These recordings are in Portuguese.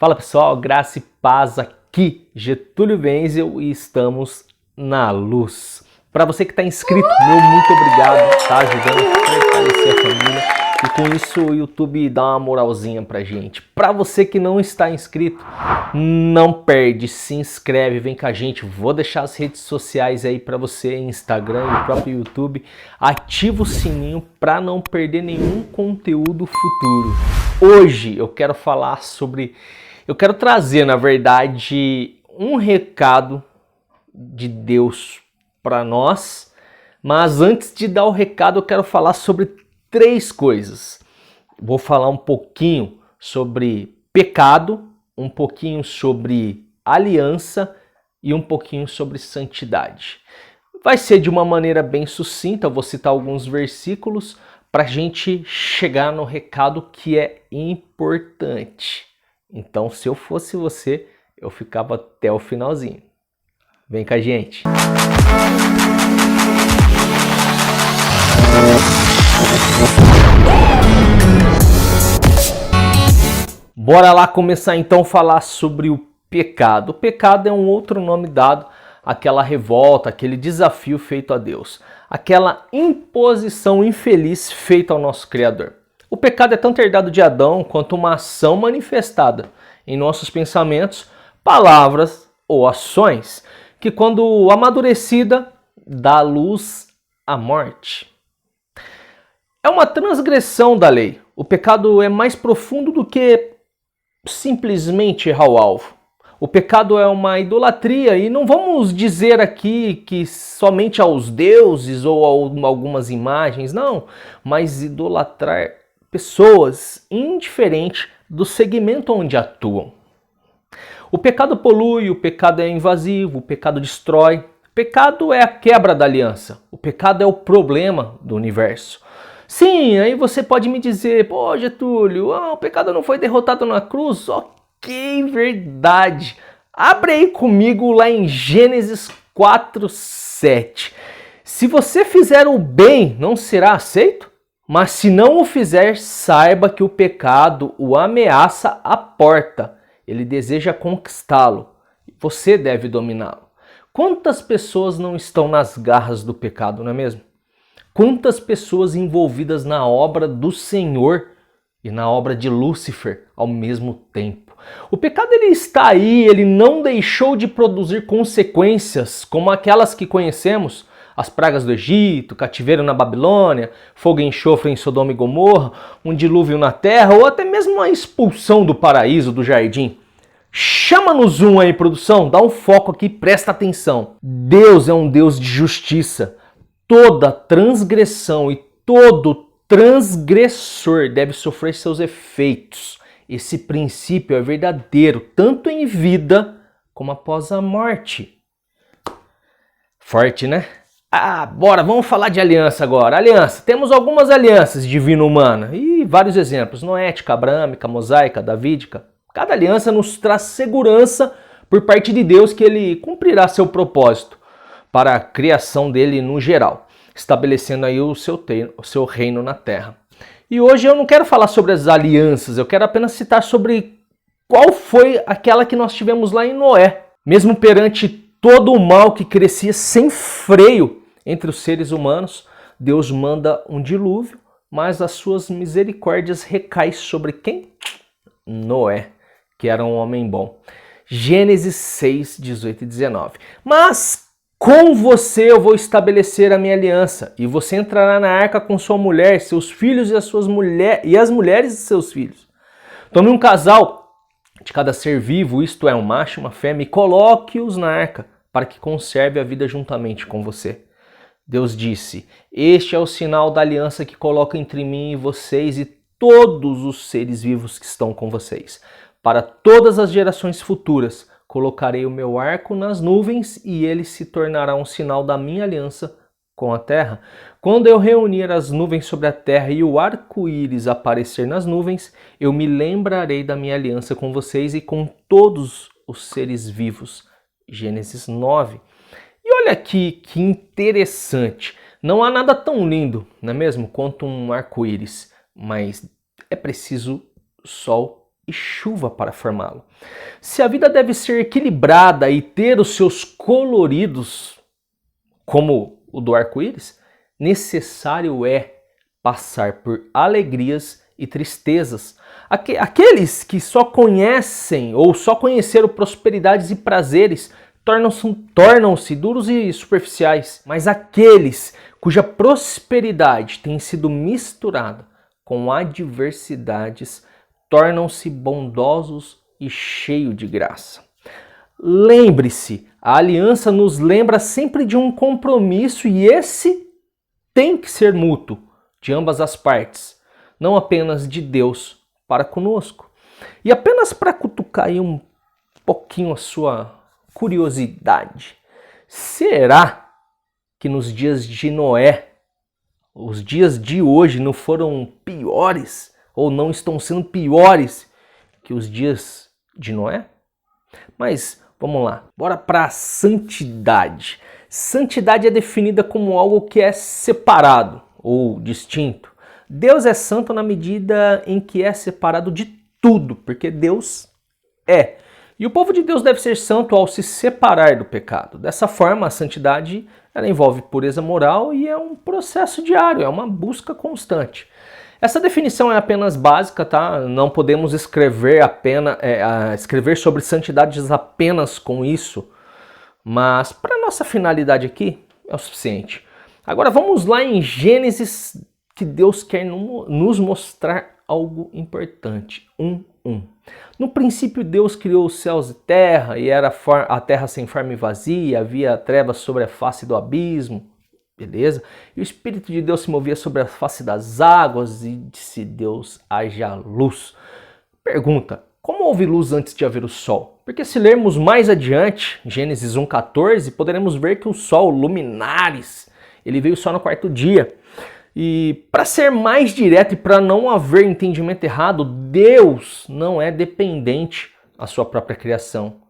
Fala pessoal, graça e paz aqui, Getúlio Wenzel e estamos na luz. Para você que está inscrito, meu muito obrigado, tá ajudando a fortalecer a família e com isso o YouTube dá uma moralzinha pra gente. Para você que não está inscrito, não perde, se inscreve, vem com a gente. Vou deixar as redes sociais aí para você, Instagram e o próprio YouTube. Ativa o sininho para não perder nenhum conteúdo futuro. Hoje eu quero falar sobre... Eu quero trazer, na verdade, um recado de Deus para nós, mas antes de dar o recado eu quero falar sobre 3 coisas. Vou falar um pouquinho sobre pecado, um pouquinho sobre aliança e um pouquinho sobre santidade. Vai ser de uma maneira bem sucinta, eu vou citar alguns versículos para a gente chegar no recado que é importante. Então, se eu fosse você, eu ficava até o finalzinho. Vem com a gente! Bora lá começar então a falar sobre o pecado. O pecado é um outro nome dado àquela revolta, aquele desafio feito a Deus. Aquela imposição infeliz feita ao nosso Criador. O pecado é tanto herdado de Adão quanto uma ação manifestada em nossos pensamentos, palavras ou ações, que quando amadurecida dá luz à morte. É uma transgressão da lei. O pecado é mais profundo do que simplesmente errar o alvo. O pecado é uma idolatria e não vamos dizer aqui que somente aos deuses ou a algumas imagens, não, mas idolatrar pessoas, indiferente do segmento onde atuam. O pecado polui, o pecado é invasivo, o pecado destrói. O pecado é a quebra da aliança. O pecado é o problema do universo. Sim, aí você pode me dizer, pô Getúlio, o pecado não foi derrotado na cruz? Ok, verdade. Abre aí comigo lá em Gênesis 4:7. Se você fizer o bem, não será aceito? Mas se não o fizer, saiba que o pecado o ameaça à porta. Ele deseja conquistá-lo. Você deve dominá-lo. Quantas pessoas não estão nas garras do pecado, não é mesmo? Quantas pessoas envolvidas na obra do Senhor e na obra de Lúcifer ao mesmo tempo? O pecado ele está aí, ele não deixou de produzir consequências como aquelas que conhecemos, as pragas do Egito, cativeiro na Babilônia, fogo e enxofre em Sodoma e Gomorra, um dilúvio na terra ou até mesmo a expulsão do paraíso, do jardim. Chama no zoom aí, produção, dá um foco aqui, presta atenção. Deus é um Deus de justiça. Toda transgressão e todo transgressor deve sofrer seus efeitos. Esse princípio é verdadeiro, tanto em vida como após a morte. Forte, né? Bora, vamos falar de aliança agora. Aliança, temos algumas alianças divino-humana e vários exemplos, noética, abrâmica, mosaica, davídica. Cada aliança nos traz segurança por parte de Deus que ele cumprirá seu propósito para a criação dele no geral, estabelecendo aí o seu reino na terra. E hoje eu não quero falar sobre as alianças, eu quero apenas citar sobre qual foi aquela que nós tivemos lá em Noé. Mesmo perante todo o mal que crescia sem freio entre os seres humanos, Deus manda um dilúvio, mas as suas misericórdias recaem sobre quem? Noé, que era um homem bom. Gênesis 6, 18 e 19. Mas com você eu vou estabelecer a minha aliança, e você entrará na arca com sua mulher, seus filhos e as mulheres de seus filhos. Tome um casal de cada ser vivo, isto é, um macho e uma fêmea, e coloque-os na arca, para que conserve a vida juntamente com você. Deus disse, este é o sinal da aliança que coloco entre mim e vocês e todos os seres vivos que estão com vocês. Para todas as gerações futuras, colocarei o meu arco nas nuvens e ele se tornará um sinal da minha aliança com a terra. Quando eu reunir as nuvens sobre a terra e o arco-íris aparecer nas nuvens, eu me lembrarei da minha aliança com vocês e com todos os seres vivos. Gênesis 9. E olha aqui que interessante. Não há nada tão lindo, não é mesmo, quanto um arco-íris, mas é preciso sol e chuva para formá-lo. Se a vida deve ser equilibrada e ter os seus coloridos, como o do arco-íris, necessário é passar por alegrias e tristezas. Aqueles que só conhecem ou só conheceram prosperidades e prazeres tornam-se duros e superficiais, mas aqueles cuja prosperidade tem sido misturada com adversidades tornam-se bondosos e cheios de graça. Lembre-se, a aliança nos lembra sempre de um compromisso e esse tem que ser mútuo, de ambas as partes, não apenas de Deus para conosco. E apenas para cutucar aí um pouquinho a sua curiosidade, será que nos dias de Noé, os dias de hoje não foram piores ou não estão sendo piores que os dias de Noé? Mas vamos lá, bora para a santidade. Santidade é definida como algo que é separado ou distinto. Deus é santo na medida em que é separado de tudo, porque Deus é. E o povo de Deus deve ser santo ao se separar do pecado. Dessa forma, a santidade ela envolve pureza moral e é um processo diário, é uma busca constante. Essa definição é apenas básica, tá? Não podemos escrever sobre santidades apenas com isso, mas para nossa finalidade aqui é o suficiente. Agora vamos lá em Gênesis, que Deus quer nos mostrar algo importante. 1:1. No princípio Deus criou os céus e terra, e era a terra sem forma e vazia, havia trevas sobre a face do abismo. Beleza? E o Espírito de Deus se movia sobre a face das águas e disse Deus, haja luz. Pergunta, como houve luz antes de haver o sol? Porque se lermos mais adiante, Gênesis 1:14, poderemos ver que o sol, luminares, ele veio só no quarto dia. E para ser mais direto e para não haver entendimento errado, Deus não é dependente da sua própria criação.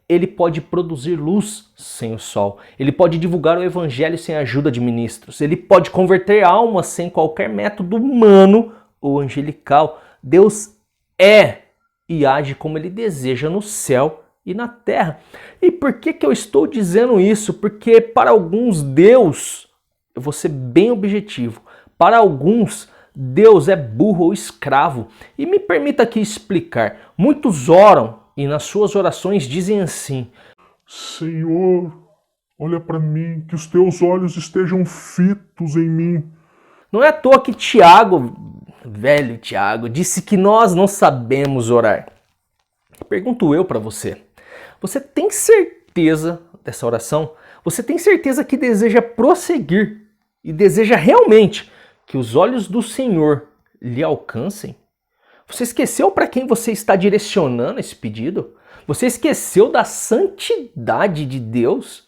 Ele pode produzir luz sem o sol. Ele pode divulgar o evangelho sem a ajuda de ministros. Ele pode converter almas sem qualquer método humano ou angelical. Deus é e age como ele deseja no céu e na terra. E por que eu estou dizendo isso? Porque para alguns Deus, eu vou ser bem objetivo, para alguns Deus é burro ou escravo. E me permita aqui explicar. Muitos oram e nas suas orações dizem assim: Senhor, olha para mim, que os teus olhos estejam fitos em mim. Não é à toa que Tiago, velho Tiago, disse que nós não sabemos orar. Pergunto eu para você, você tem certeza dessa oração? Você tem certeza que deseja prosseguir e deseja realmente que os olhos do Senhor lhe alcancem? Você esqueceu para quem você está direcionando esse pedido? Você esqueceu da santidade de Deus?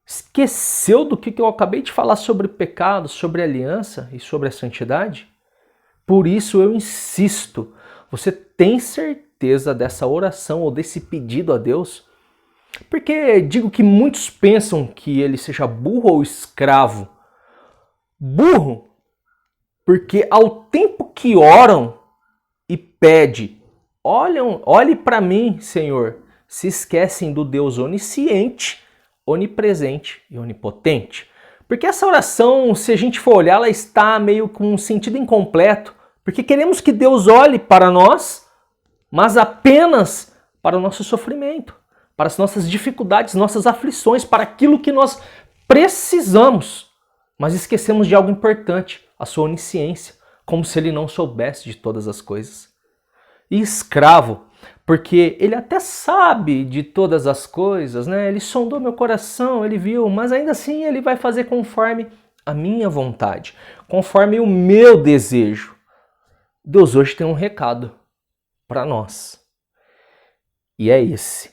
Esqueceu do que eu acabei de falar sobre pecado, sobre aliança e sobre a santidade? Por isso eu insisto, você tem certeza dessa oração ou desse pedido a Deus? Porque digo que muitos pensam que ele seja burro ou escravo. Burro, porque ao tempo que oram e pede, olhe para mim, Senhor, se esquecem do Deus onisciente, onipresente e onipotente. Porque essa oração, se a gente for olhar, ela está meio com um sentido incompleto, porque queremos que Deus olhe para nós, mas apenas para o nosso sofrimento, para as nossas dificuldades, nossas aflições, para aquilo que nós precisamos. Mas esquecemos de algo importante, a sua onisciência, como se ele não soubesse de todas as coisas. E escravo, porque ele até sabe de todas as coisas, né? Ele sondou meu coração, ele viu, mas ainda assim ele vai fazer conforme a minha vontade, conforme o meu desejo. Deus hoje tem um recado para nós. E é esse.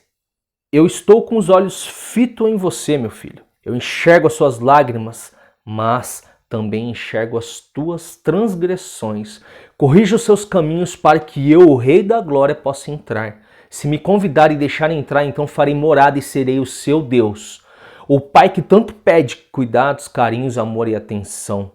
Eu estou com os olhos fitos em você, meu filho. Eu enxergo as suas lágrimas, mas também enxergo as tuas transgressões. Corrija os seus caminhos para que eu, o Rei da Glória, possa entrar. Se me convidar e deixar entrar, então farei morada e serei o seu Deus. O Pai que tanto pede cuidados, carinhos, amor e atenção.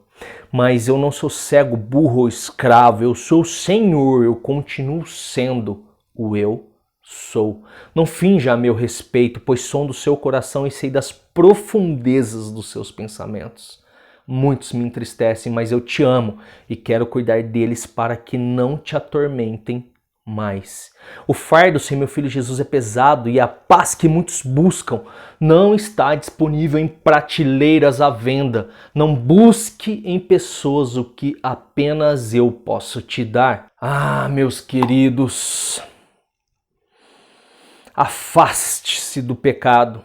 Mas eu não sou cego, burro ou escravo, eu sou o Senhor, eu continuo sendo o eu sou. Não finja a meu respeito, pois som do seu coração e sei das profundezas dos seus pensamentos. Muitos me entristecem, mas eu te amo e quero cuidar deles para que não te atormentem mais. O fardo sem meu filho Jesus é pesado e a paz que muitos buscam não está disponível em prateleiras à venda. Não busque em pessoas o que apenas eu posso te dar. Ah, meus queridos, afaste-se do pecado.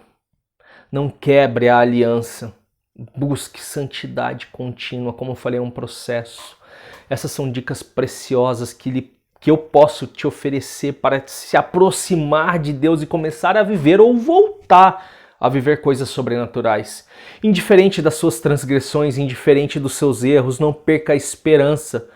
Não quebre a aliança. Busque santidade contínua, como eu falei, é um processo. Essas são dicas preciosas que eu posso te oferecer para se aproximar de Deus e começar a viver ou voltar a viver coisas sobrenaturais. Indiferente das suas transgressões, indiferente dos seus erros, não perca a esperança.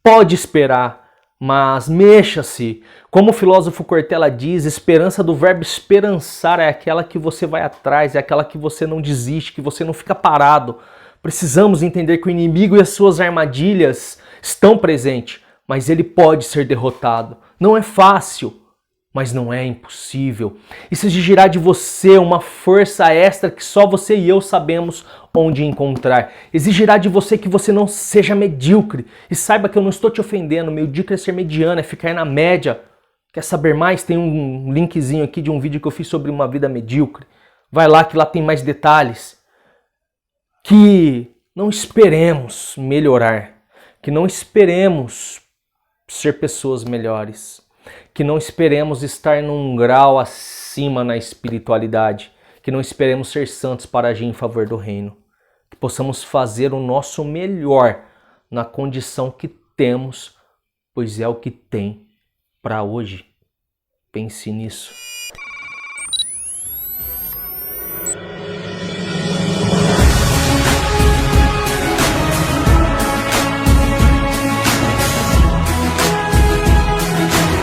Pode esperar, mas mexa-se. Como o filósofo Cortella diz, esperança do verbo esperançar é aquela que você vai atrás, é aquela que você não desiste, que você não fica parado. Precisamos entender que o inimigo e as suas armadilhas estão presentes, mas ele pode ser derrotado. Não é fácil, mas não é impossível. Isso exigirá de você uma força extra que só você e eu sabemos onde encontrar. Exigirá de você que você não seja medíocre. E saiba que eu não estou te ofendendo. Medíocre é ser mediano, é ficar na média. Quer saber mais? Tem um linkzinho aqui de um vídeo que eu fiz sobre uma vida medíocre. Vai lá que lá tem mais detalhes. Que não esperemos melhorar. Que não esperemos ser pessoas melhores. Que não esperemos estar num grau acima na espiritualidade. Que não esperemos ser santos para agir em favor do reino. Que possamos fazer o nosso melhor na condição que temos, pois é o que tem para hoje. Pense nisso.